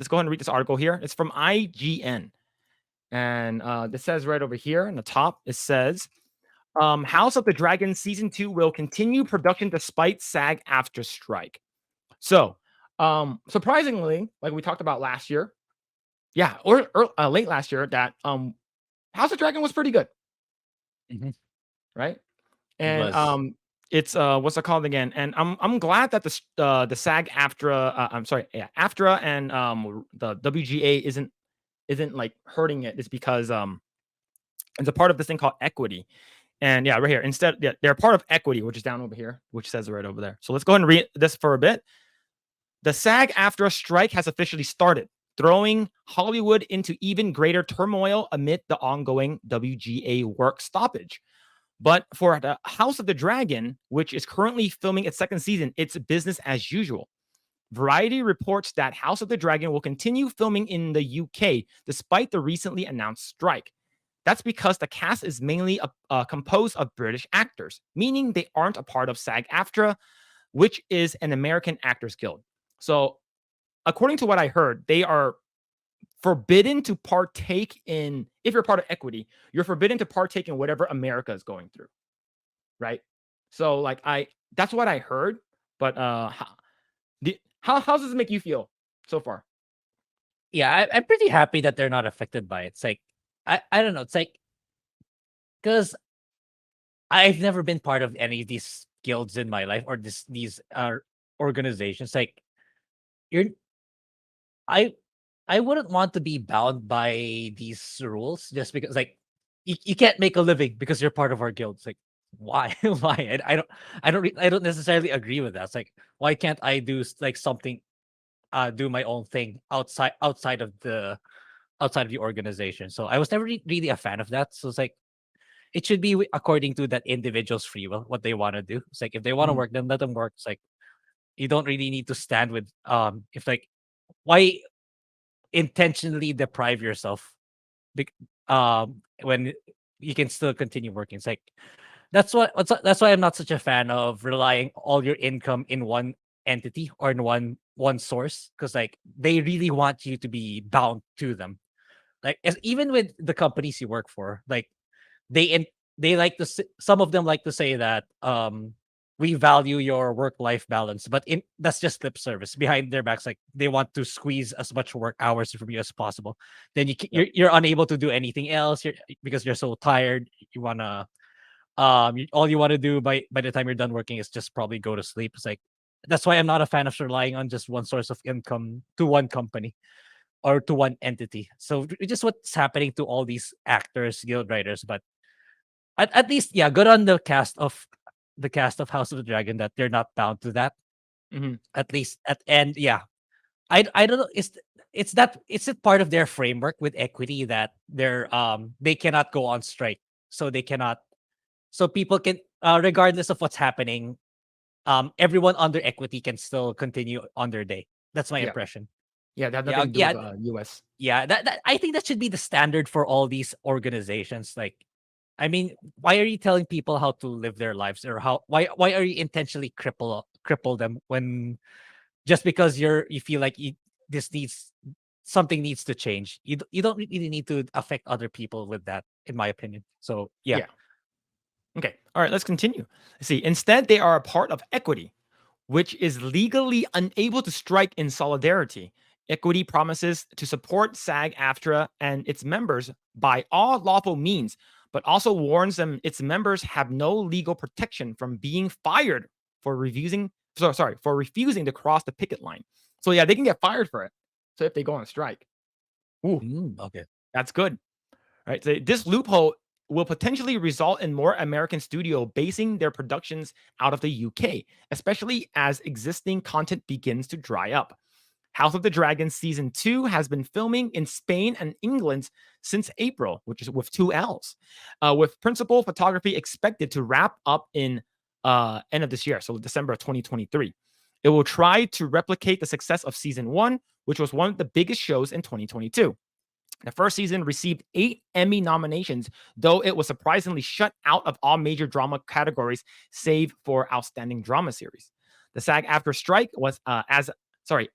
let's go ahead and read this article here. It's from IGN. And this says right over here in the top, it says, House of the Dragon Season 2 will continue production despite SAG-AFTRA strike. So, surprisingly, like we talked about last year, yeah, or late last year, that House of Dragon was pretty good, Mhm. right? It And was. it's what's it called again? And I'm glad that the SAG-AFTRA, I'm sorry, yeah, AFTRA and the WGA isn't like hurting it. Is because it's a part of this thing called equity. And yeah, right here. Instead, yeah, they're part of equity, which is down over here, which says it right over there. So let's go ahead and read this for a bit. The SAG-AFTRA strike has officially started, throwing Hollywood into even greater turmoil amid the ongoing WGA work stoppage. But for the House of the Dragon, which is currently filming its second season, it's business as usual. Variety reports that House of the Dragon will continue filming in the UK despite the recently announced strike. That's because the cast is mainly composed of British actors, meaning they aren't a part of SAG-AFTRA, which is an American Actors Guild. So, according to what I heard, they are forbidden to partake in, if you're part of equity, you're forbidden to partake in whatever America is going through, right? So, like, that's what I heard, but how does this make you feel so far? Yeah, I'm pretty happy that they're not affected by it. It's like I don't know. It's like because I've never been part of any of these guilds in my life or these organizations. Like you're I I wouldn't want to be bound by these rules just because like you can't make a living because you're part of our guild. It's like why? Why? I don't necessarily agree with that. It's like why can't I do like something do my own thing outside of the organization. So I was never really a fan of that. So it's like it should be according to that individual's free will, what they want to do. It's like if they want to Mhm. work, then let them work. It's like you don't really need to stand with if like why intentionally deprive yourself when you can still continue working. It's like that's why I'm not such a fan of relying all your income in one entity or in one source because like they really want you to be bound to them. Like even with the companies you work for, like they in they like to some of them like to say that we value your work life balance, but in that's just lip service. Behind their backs, like they want to squeeze as much work hours from you as possible. Then Yep. you're unable to do anything else because you're so tired. You wanna all you want to do by the time you're done working is just probably go to sleep. It's like that's why I'm not a fan of relying on just one source of income to one company or to one entity. So just what's happening to all these actors, guild writers, but at least yeah, good on the cast of House of the Dragon that they're not bound to that. Mhm. At least at and yeah, I don't know. It's a part of their framework with equity that they cannot go on strike, so they cannot so people can regardless of what's happening, everyone under equity can still continue on their day. That's my Yeah. impression. Yeah, that had Yeah, nothing to do with yeah, US. yeah. That I think that should be the standard for all these organizations. Like, I mean, why are you telling people how to live their lives, or why are you intentionally cripple them when just because you feel like this needs something needs to change. You don't really need to affect other people with that, in my opinion. So yeah. Yeah. Okay. All right, let's continue. Let's see. Instead, they are a part of equity, which is legally unable to strike in solidarity. Equity promises to support SAG-AFTRA and its members by all lawful means, but also warns them its members have no legal protection from being fired for for refusing to cross the picket line. So yeah, they can get fired for it. So if they go on strike, ooh, Okay. that's good. Right. So this loophole will potentially result in more American studio basing their productions out of the UK, especially as existing content begins to dry up. House of the Dragon season 2 has been filming in Spain and England since April, which is with two L's, with principal photography expected to wrap up in end of this year, so December of 2023. It will try to replicate the success of season 1, which was one of the biggest shows in 2022. The first season received 8 Emmy nominations, though it was surprisingly shut out of all major drama categories, save for Outstanding Drama Series. The SAG-AFTRA strike was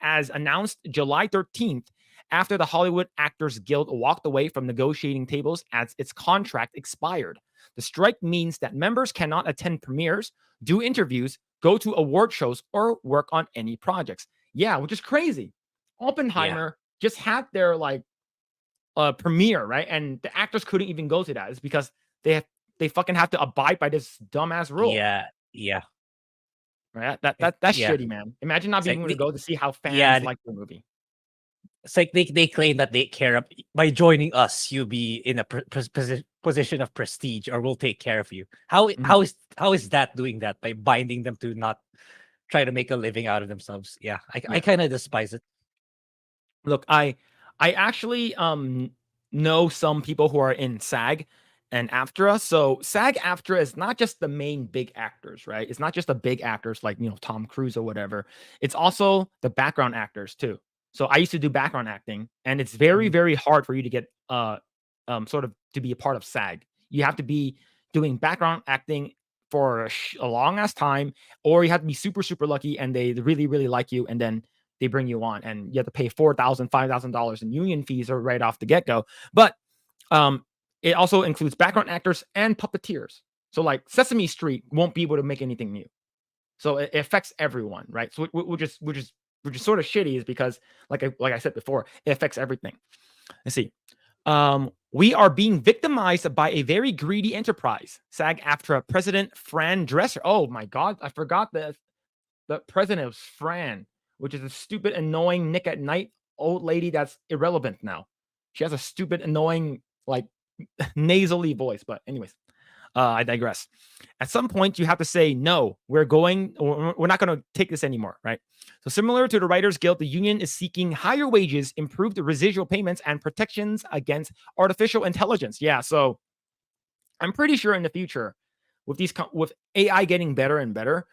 as announced July 13th, after the Hollywood Actors Guild walked away from negotiating tables as its contract expired. The strike means that members cannot attend premieres, do interviews, go to award shows, or work on any projects. Yeah, which is crazy. Yeah. Oppenheimer just had their premiere, right? And the actors couldn't even go to that. It's because they fucking have to abide by this dumbass rule. Yeah. Yeah. Right? That's Yeah. shitty, man. Imagine not It's being like able to go to see how yeah, fans like the movie. it's like they claim that they care by joining us, you'll be in a position of prestige, or we'll take care of you. Mhm. How is that doing that by binding them to not try to make a living out of themselves? Yeah, I Yeah. kind of despise it. Look, I actually know some people who are in SAG and AFTRA. So SAG AFTRA is not just the main big actors, right? It's not just the big actors like Tom Cruise or whatever. It's also the background actors too. So I used to do background acting, and it's very Mhm. very hard for you to get sort of to be a part of SAG. You have to be doing background acting for a long ass time, or you have to be super super lucky and they really really like you, and then they bring you on, and you have to pay $4,000, $5,000 in union fees or right off the get go. But um, it also includes background actors and puppeteers. So like Sesame Street won't be able to make anything new. So it affects everyone, right? So which is sort of shitty is because like I said before, it affects everything. Let's see. We are being victimized by a very greedy enterprise. SAG-AFTRA President Fran Dresser. Oh my God, I forgot that the president was Fran, which is a stupid, annoying Nick at Night old lady that's irrelevant now. She has a stupid, annoying, like nasally voice. But anyways, I digress. At some point, you have to say no. We're not going to take this anymore, right? So similar to the Writers Guild, the union is seeking higher wages, improved residual payments, and protections against artificial intelligence. Yeah, so I'm pretty sure in the future, with AI getting better and better,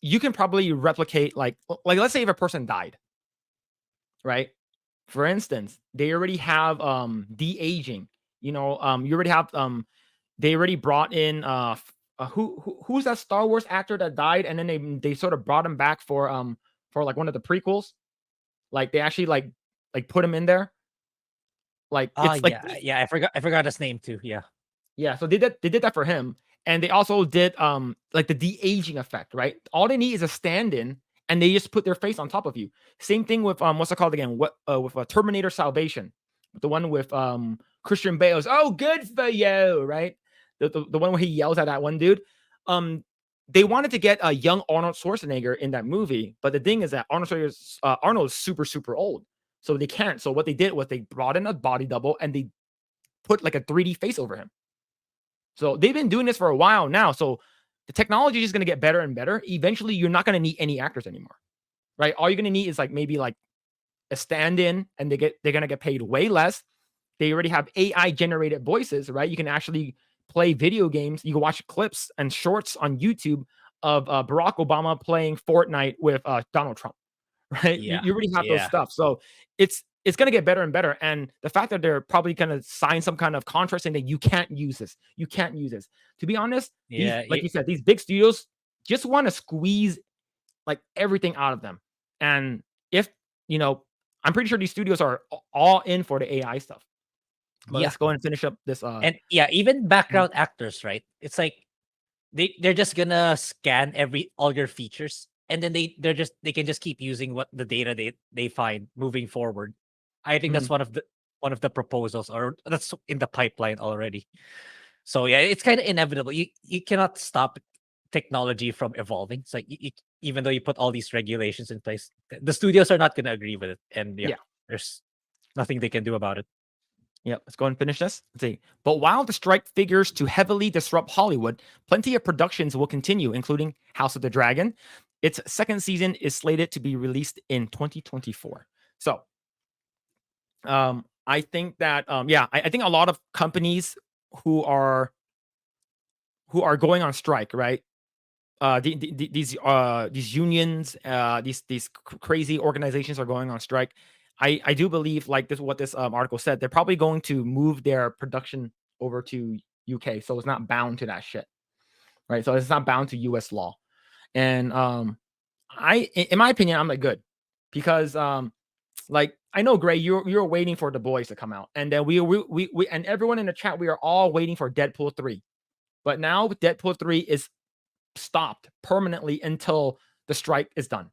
you can probably replicate like let's say if a person died, right? For instance, they already have de-aging. You already have they already brought in who's that Star Wars actor that died, and then they sort of brought him back for like one of the prequels. Like they actually like put him in there. Like it's like Yeah, yeah. I forgot his name too. Yeah. Yeah, so they did that for him, and they also did like the de-aging effect, right? All they need is a stand-in, and they just put their face on top of you. Same thing with what's it called again? What with Terminator Salvation, the one with Christian Bale's "Oh, good for you," right? The one where he yells at that one dude. Um, they wanted to get a young Arnold Schwarzenegger in that movie, but the thing is that Arnold is super super old, so they can't. So what they did was they brought in a body double and they put like a 3D face over him. So they've been doing this for a while now. So the technology is going to get better and better. Eventually, you're not going to need any actors anymore, right? All you're going to need is like maybe like a stand-in, and they're going to get paid way less. They already have AI generated voices, right? You can actually play video games. You can watch clips and shorts on YouTube of Barack Obama playing Fortnite with Donald Trump. Right? You, Yeah. you already have those Yeah. stuff. So it's going to get better and better. And the fact that they're probably going to sign some kind of contract saying that you can't use this, you can't use this. To be honest, these, Yeah. like you said, these big studios just want to squeeze like everything out of them. And if you know, I'm pretty sure these studios are all in for the AI stuff. But Yeah. let's go and finish up this. And yeah, even Mhm. background actors, right? It's like they're just gonna scan all your features, and then they can just keep using what the data they find moving forward. I think that's Mhm. one of the proposals, or that's in the pipeline already. So yeah, it's kind of inevitable. You cannot stop technology from evolving. It's like even though you put all these regulations in place, the studios are not gonna agree with it, and yeah, Yeah. there's nothing they can do about it. Yep, let's go and finish this. Let's see. But while the strike figures to heavily disrupt Hollywood, plenty of productions will continue, including House of the Dragon. Its second season is slated to be released in 2024. So, I think that, yeah, I think a lot of companies who are going on strike, right? These unions, these crazy organizations are going on strike. I do believe like this what this article said. They're probably going to move their production over to UK, so it's not bound to that shit, right? So it's not bound to US law. And in my opinion, I'm like good. because like I know Grae, you're waiting for the boys to come out, and then we and everyone in the chat, we are all waiting for Deadpool 3. But now Deadpool 3 is stopped permanently until the strike is done.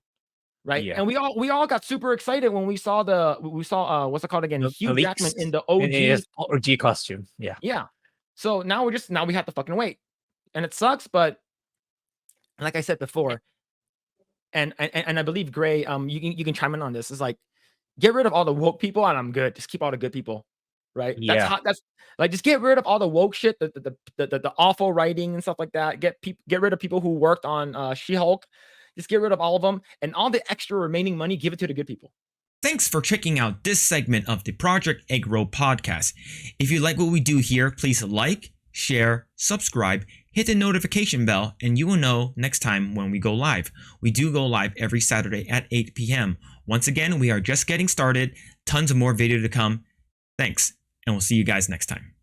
Right. Yeah. And we all got super excited when we saw what's it called again? The Hugh Jackman in leaks the in OG. his OG costume. Yeah. Yeah. So now we have to fucking wait. And it sucks, but like I said before, and I believe Grae, you can chime in on this. Is like, get rid of all the woke people and I'm good. Just keep all the good people. Right? That's Yeah. how that's like, just get rid of all the woke shit, the awful writing and stuff like that. Get rid of people who worked on She-Hulk. Just get rid of all of them, and all the extra remaining money, give it to the good people. Thanks for checking out this segment of the Project Eggroll podcast. If you like what we do here, please like, share, subscribe, hit the notification bell, and you will know next time when we go live. We do go live every Saturday at 8 p.m. Once again, we are just getting started. Tons of more video to come. Thanks, and we'll see you guys next time.